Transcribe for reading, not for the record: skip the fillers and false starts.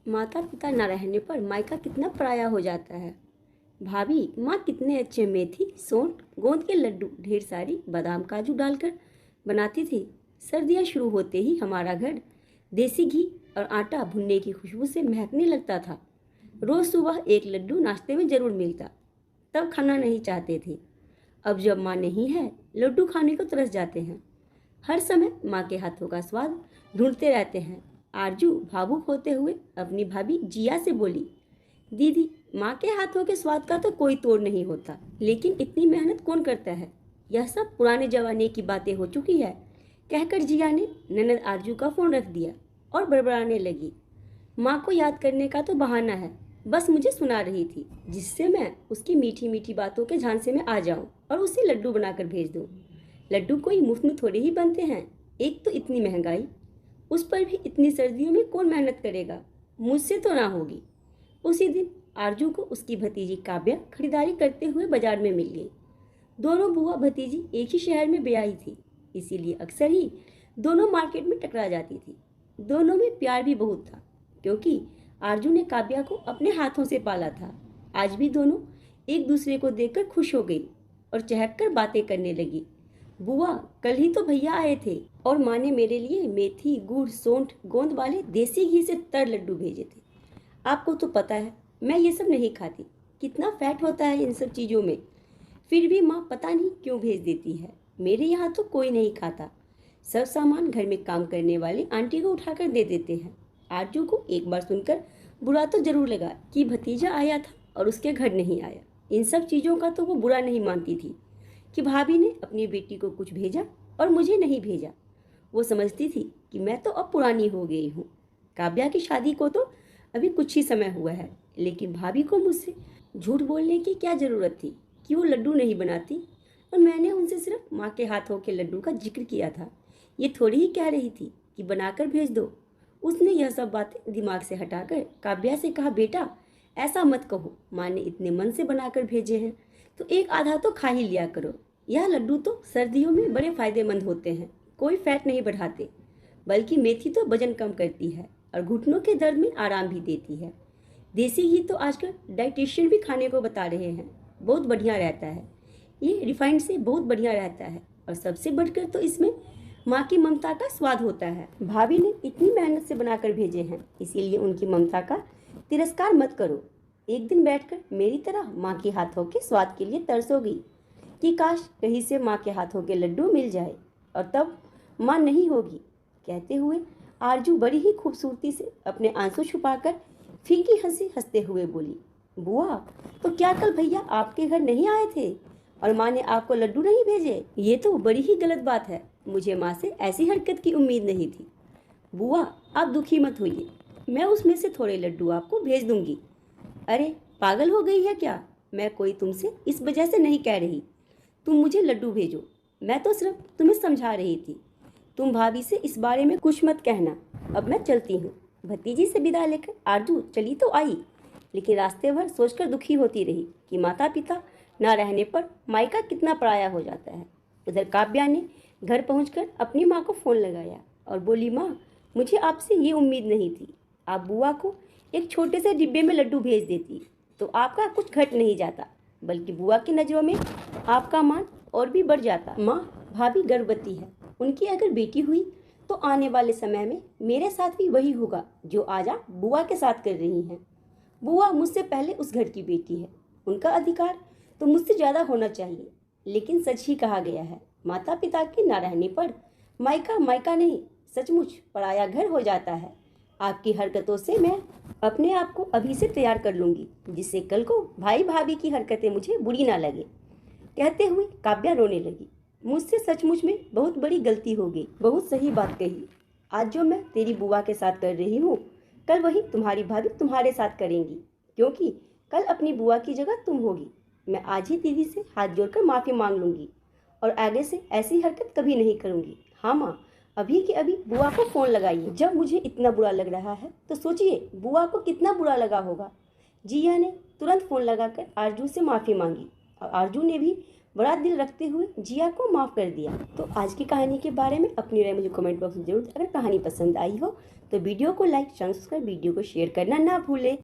माता पिता न रहने पर मायका कितना पराया हो जाता है। भाभी, माँ कितने अच्छे मेथी, सौंठ, गोंद के लड्डू ढेर सारी बादाम काजू डालकर बनाती थी। सर्दियाँ शुरू होते ही हमारा घर देसी घी और आटा भुनने की खुशबू से महकने लगता था। रोज़ सुबह एक लड्डू नाश्ते में ज़रूर मिलता। तब खाना नहीं चाहते थे। अब जब माँ नहीं है, लड्डू खाने को तरस जाते हैं। हर समय माँ के हाथों का स्वाद ढूंढते रहते हैं। आरजू भावुक होते हुए अपनी भाभी जिया से बोली, दीदी, माँ के हाथों के स्वाद का तो कोई तोड़ नहीं होता, लेकिन इतनी मेहनत कौन करता है। यह सब पुराने जमाने की बातें हो चुकी है, कहकर जिया ने ननद आरजू का फोन रख दिया और बड़बड़ाने लगी। माँ को याद करने का तो बहाना है, बस मुझे सुना रही थी, जिससे मैं उसकी मीठी मीठी बातों के झांसे में आ जाऊं और उसे लड्डू बनाकर भेज दूं। लड्डू कोई मुफ्त में थोड़े ही बनते हैं। एक तो इतनी महंगाई, उस पर भी इतनी सर्दियों में कौन मेहनत करेगा। मुझसे तो ना होगी। उसी दिन आरजू को उसकी भतीजी काव्या खरीदारी करते हुए बाजार में मिल गई। दोनों बुआ भतीजी एक ही शहर में ब्याही थी, इसीलिए अक्सर ही दोनों मार्केट में टकरा जाती थी। दोनों में प्यार भी बहुत था, क्योंकि आरजू ने काव्या को अपने हाथों से पाला था। आज भी दोनों एक दूसरे को देखकर खुश हो गई और चहककर बातें करने लगी। बुआ, कल ही तो भैया आए थे और माँ ने मेरे लिए मेथी, गुड़, सौंठ, गोंद वाले देसी घी से तर लड्डू भेजे थे। आपको तो पता है मैं ये सब नहीं खाती, कितना फैट होता है इन सब चीज़ों में। फिर भी माँ पता नहीं क्यों भेज देती है। मेरे यहाँ तो कोई नहीं खाता। सब सामान घर में काम करने वाली आंटी को उठाकर दे देते हैं। आरजू को एक बार सुनकर बुरा तो जरूर लगा कि भतीजा आया था और उसके घर नहीं आया। इन सब चीज़ों का तो वो बुरा नहीं मानती थी कि भाभी ने अपनी बेटी को कुछ भेजा और मुझे नहीं भेजा। वो समझती थी कि मैं तो अब पुरानी हो गई हूँ। काव्या की शादी को तो अभी कुछ ही समय हुआ है, लेकिन भाभी को मुझसे झूठ बोलने की क्या ज़रूरत थी कि वो लड्डू नहीं बनाती, और मैंने उनसे सिर्फ माँ के हाथों के लड्डू का जिक्र किया था। ये थोड़ी ही कह रही थी कि बनाकर भेज दो। उसने यह सब बातें दिमाग से हटाकर काव्या से कहा, बेटा ऐसा मत कहो, माँ ने इतने मन से बनाकर भेजे हैं तो एक आधा तो खा ही लिया करो। यह लड्डू तो सर्दियों में बड़े फायदेमंद होते हैं, कोई फैट नहीं बढ़ाते, बल्कि मेथी तो वजन कम करती है और घुटनों के दर्द में आराम भी देती है। देसी घी तो आजकल डाइटिशियन भी खाने को बता रहे हैं, बहुत बढ़िया रहता है। ये रिफाइंड से बहुत बढ़िया रहता है, और सबसे बढ़कर तो इसमें माँ की ममता का स्वाद होता है। भाभी ने इतनी मेहनत से बनाकर भेजे हैं, इसीलिए उनकी ममता का तिरस्कार मत करो। एक दिन बैठकर मेरी तरह माँ के हाथों के स्वाद के लिए तरसोगी कि काश कहीं से माँ के हाथों के लड्डू मिल जाए, और तब माँ नहीं होगी। कहते हुए आरजू बड़ी ही खूबसूरती से अपने आंसू छुपाकर फीकी हंसी हंसते हुए बोली, बुआ, तो क्या कल भैया आपके घर नहीं आए थे और माँ ने आपको लड्डू नहीं भेजे? ये तो बड़ी ही गलत बात है। मुझे माँ से ऐसी हरकत की उम्मीद नहीं थी। बुआ, आप दुखी मत होइए, मैं उसमें से थोड़े लड्डू आपको भेज दूंगी। अरे पागल हो गई है क्या? मैं कोई तुमसे इस वजह से नहीं कह रही तुम मुझे लड्डू भेजो, मैं तो सिर्फ तुम्हें समझा रही थी। तुम भाभी से इस बारे में कुछ मत कहना। अब मैं चलती हूँ। भतीजी से विदा लेकर आरजू चली तो आई, लेकिन रास्ते भर सोचकर दुखी होती रही कि माता पिता ना रहने पर मायका कितना पराया हो जाता है। उधर काव्या ने घर पहुंचकर अपनी माँ को फ़ोन लगाया और बोली, माँ, मुझे आपसे ये उम्मीद नहीं थी। आप बुआ को एक छोटे से डिब्बे में लड्डू भेज देती तो आपका कुछ घट नहीं जाता, बल्कि बुआ की नज़रों में आपका मान और भी बढ़ जाता। माँ, भाभी गर्भवती है, उनकी अगर बेटी हुई तो आने वाले समय में मेरे साथ भी वही होगा जो आज आप बुआ के साथ कर रही हैं। बुआ मुझसे पहले उस घर की बेटी है, उनका अधिकार तो मुझसे ज़्यादा होना चाहिए। लेकिन सच ही कहा गया है, माता पिता के ना रहने पर मायका मायका नहीं, सचमुच पराया घर हो जाता है। आपकी हरकतों से मैं अपने आप को अभी से तैयार कर लूँगी, जिससे कल को भाई भाभी की हरकतें मुझे बुरी ना लगे। कहते हुए काव्या रोने लगी। मुझसे सचमुच में बहुत बड़ी गलती हो गई। बहुत सही बात कही। आज जो मैं तेरी बुआ के साथ कर रही हूँ, कल वही तुम्हारी भाभी तुम्हारे साथ करेंगी, क्योंकि कल अपनी बुआ की जगह तुम होगी। मैं आज ही दीदी से हाथ जोड़कर माफ़ी मांग लूँगी और आगे से ऐसी हरकत कभी नहीं करूँगी। हाँ माँ, अभी के अभी बुआ को फ़ोन लगाइए। जब मुझे इतना बुरा लग रहा है तो सोचिए बुआ को कितना बुरा लगा होगा। जिया ने तुरंत फ़ोन लगाकर आरजू से माफ़ी मांगी और आरजू ने भी बड़ा दिल रखते हुए जिया को माफ़ कर दिया। तो आज की कहानी के बारे में अपनी राय मुझे कमेंट बॉक्स में जरूर। अगर कहानी पसंद आई हो तो वीडियो को लाइक, चैनल सब्सक्राइब, वीडियो को शेयर करना ना भूलें।